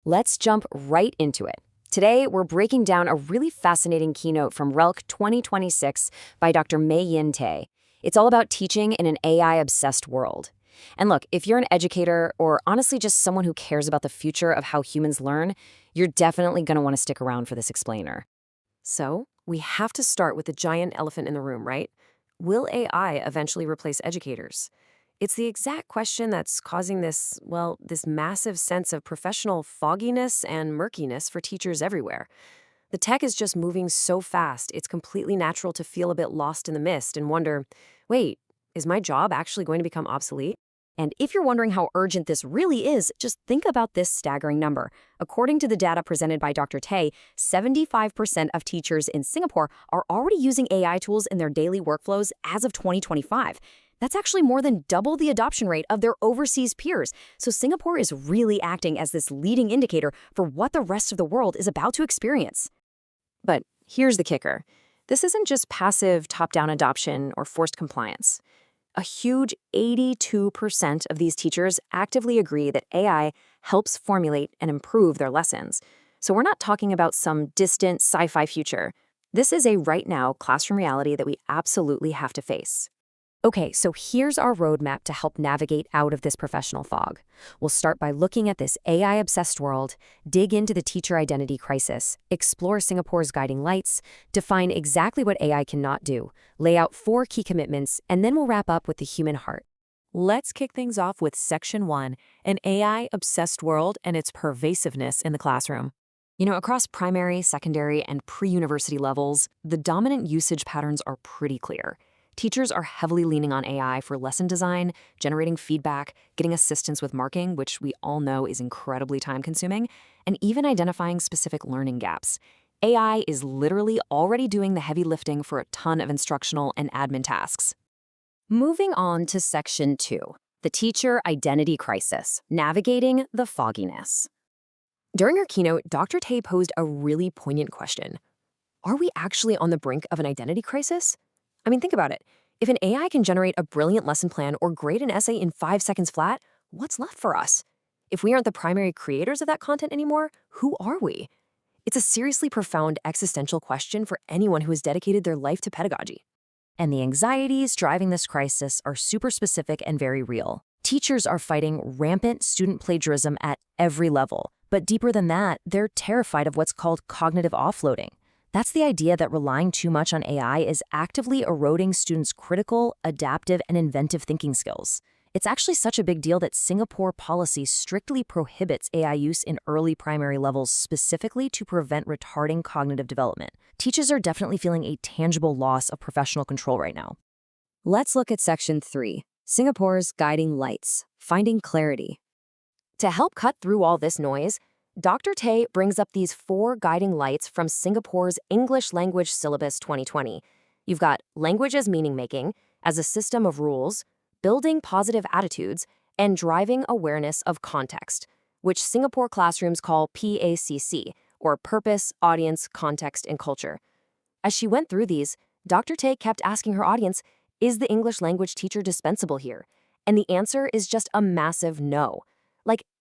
Let's jump right into it. Today, we're breaking down a really fascinating keynote from RELC 2026 by Dr. May-Yin Tay. It's all about teaching in an AI-obsessed world. And look, if you're an educator or honestly just someone who cares about the future of how humans learn, you're definitely going to want to stick around for this explainer. So, we have to start with the giant elephant in the room, right? Will AI eventually replace educators? It's the exact question that's causing this massive sense of professional fogginess and murkiness for teachers everywhere. The tech is just moving so fast, it's completely natural to feel a bit lost in the mist and wonder, wait, is my job actually going to become obsolete? And if you're wondering how urgent this really is, just think about this staggering number. According to the data presented by Dr. Tay, 75% of teachers in Singapore are already using AI tools in their daily workflows as of 2025. That's actually more than double the adoption rate of their overseas peers. So Singapore is really acting as this leading indicator for what the rest of the world is about to experience. But here's the kicker. This isn't just passive top-down adoption or forced compliance. A huge 82% of these teachers actively agree that AI helps formulate and improve their lessons. So we're not talking about some distant sci-fi future. This is a right-now classroom reality that we absolutely have to face. Okay, so here's our roadmap to help navigate out of this professional fog. We'll start by looking at this AI-obsessed world, dig into the teacher identity crisis, explore Singapore's guiding lights, define exactly what AI cannot do, lay out 4 key commitments, and then we'll wrap up with the human heart. Let's kick things off with Section 1, an AI-obsessed world and its pervasiveness in the classroom. Across primary, secondary, and pre-university levels, the dominant usage patterns are pretty clear. Teachers are heavily leaning on AI for lesson design, generating feedback, getting assistance with marking, which we all know is incredibly time-consuming, and even identifying specific learning gaps. AI is literally already doing the heavy lifting for a ton of instructional and admin tasks. Moving on to Section 2, the teacher identity crisis, navigating the fogginess. During her keynote, Dr. Tay posed a really poignant question. Are we actually on the brink of an identity crisis? Think about it. If an AI can generate a brilliant lesson plan or grade an essay in 5 seconds flat, what's left for us? If we aren't the primary creators of that content anymore, who are we? It's a seriously profound existential question for anyone who has dedicated their life to pedagogy. And the anxieties driving this crisis are super specific and very real. Teachers are fighting rampant student plagiarism at every level. But deeper than that, they're terrified of what's called cognitive offloading. That's the idea that relying too much on AI is actively eroding students' critical, adaptive, and inventive thinking skills. It's actually such a big deal that Singapore policy strictly prohibits AI use in early primary levels specifically to prevent retarding cognitive development. Teachers are definitely feeling a tangible loss of professional control right now. Let's look at Section 3, Singapore's guiding lights, finding clarity. To help cut through all this noise, Dr. Tay brings up these 4 guiding lights from Singapore's English Language Syllabus 2020. You've got language as meaning-making, as a system of rules, building positive attitudes, and driving awareness of context, which Singapore classrooms call PACC, or Purpose, Audience, Context, and Culture. As she went through these, Dr. Tay kept asking her audience, is the English language teacher dispensable here? And the answer is just a massive no.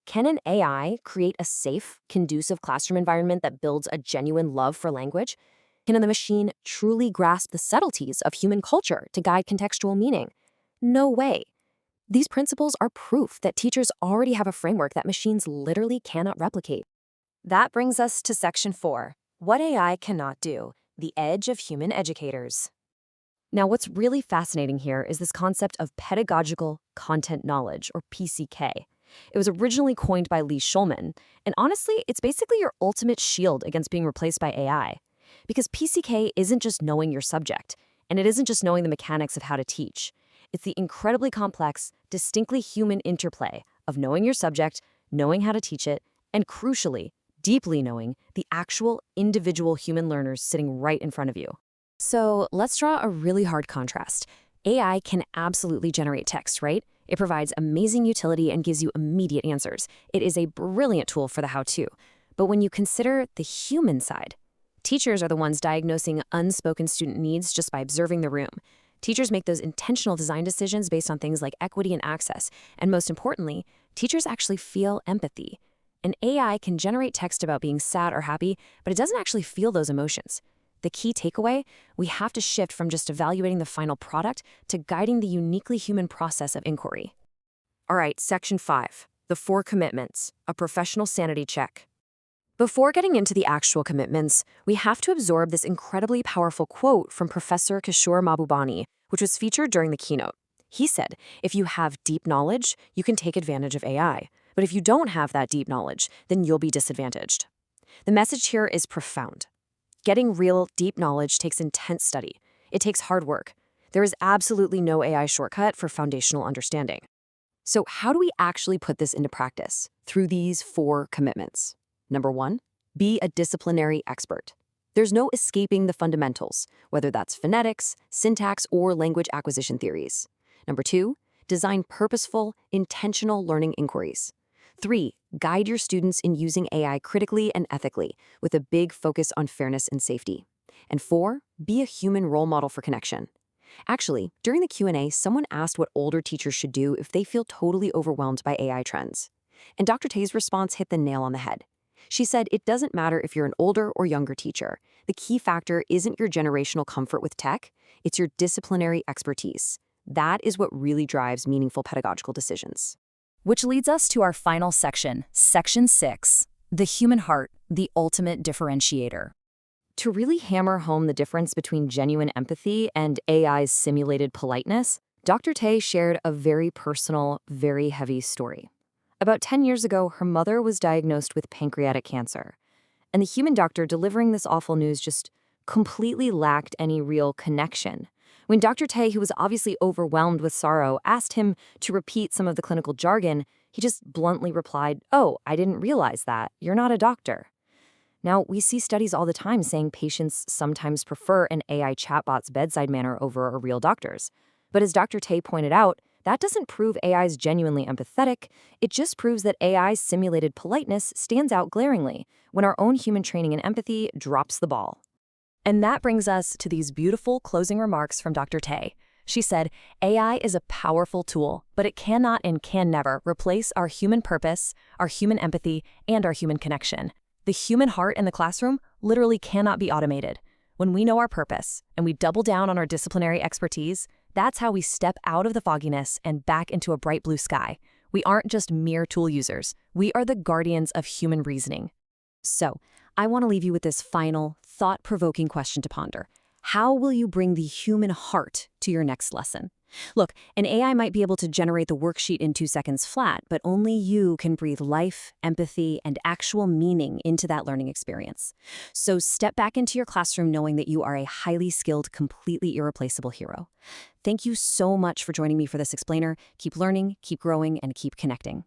Can an AI create a safe, conducive classroom environment that builds a genuine love for language? Can the machine truly grasp the subtleties of human culture to guide contextual meaning? No way. These principles are proof that teachers already have a framework that machines literally cannot replicate. That brings us to Section 4, what AI cannot do, the edge of human educators. Now, what's really fascinating here is this concept of pedagogical content knowledge, or PCK. It was originally coined by Lee Schulman, and honestly, it's basically your ultimate shield against being replaced by AI. Because PCK isn't just knowing your subject, and it isn't just knowing the mechanics of how to teach. It's the incredibly complex, distinctly human interplay of knowing your subject, knowing how to teach it, and crucially, deeply knowing the actual individual human learners sitting right in front of you. So let's draw a really hard contrast. AI can absolutely generate text, right? It provides amazing utility and gives you immediate answers. It is a brilliant tool for the how-to. But when you consider the human side, teachers are the ones diagnosing unspoken student needs just by observing the room. Teachers make those intentional design decisions based on things like equity and access. And most importantly, teachers actually feel empathy. An AI can generate text about being sad or happy, but it doesn't actually feel those emotions. The key takeaway, we have to shift from just evaluating the final product to guiding the uniquely human process of inquiry. All right, Section 5, the 4 commitments, a professional sanity check. Before getting into the actual commitments, we have to absorb this incredibly powerful quote from Professor Kishore Mahbubani, which was featured during the keynote. He said, if you have deep knowledge, you can take advantage of AI. But if you don't have that deep knowledge, then you'll be disadvantaged. The message here is profound. Getting real, deep knowledge takes intense study. It takes hard work. There is absolutely no AI shortcut for foundational understanding. So how do we actually put this into practice? Through these 4 commitments. Number 1, be a disciplinary expert. There's no escaping the fundamentals, whether that's phonetics, syntax, or language acquisition theories. Number 2, design purposeful, intentional learning inquiries. 3, guide your students in using AI critically and ethically, with a big focus on fairness and safety. And 4, be a human role model for connection. Actually, during the Q&A, someone asked what older teachers should do if they feel totally overwhelmed by AI trends. And Dr. Tay's response hit the nail on the head. She said it doesn't matter if you're an older or younger teacher. The key factor isn't your generational comfort with tech, it's your disciplinary expertise. That is what really drives meaningful pedagogical decisions. Which leads us to our final section, Section 6, the human heart, the ultimate differentiator. To really hammer home the difference between genuine empathy and AI's simulated politeness, Dr. Tay shared a very personal, very heavy story. About 10 years ago, her mother was diagnosed with pancreatic cancer, and the human doctor delivering this awful news just completely lacked any real connection. When Dr. Tay, who was obviously overwhelmed with sorrow, asked him to repeat some of the clinical jargon, he just bluntly replied, "Oh, I didn't realize that. You're not a doctor." Now, we see studies all the time saying patients sometimes prefer an AI chatbot's bedside manner over a real doctor's. But as Dr. Tay pointed out, that doesn't prove AI is genuinely empathetic. It just proves that AI's simulated politeness stands out glaringly when our own human training and empathy drops the ball. And that brings us to these beautiful closing remarks from Dr. Tay. She said, AI is a powerful tool, but it cannot and can never replace our human purpose, our human empathy, and our human connection. The human heart in the classroom literally cannot be automated. When we know our purpose and we double down on our disciplinary expertise, that's how we step out of the fogginess and back into a bright blue sky. We aren't just mere tool users. We are the guardians of human reasoning. So, I want to leave you with this final, thought-provoking question to ponder. How will you bring the human heart to your next lesson? Look, an AI might be able to generate the worksheet in 2 seconds flat, but only you can breathe life, empathy, and actual meaning into that learning experience. So step back into your classroom knowing that you are a highly skilled, completely irreplaceable hero. Thank you so much for joining me for this explainer. Keep learning, keep growing, and keep connecting.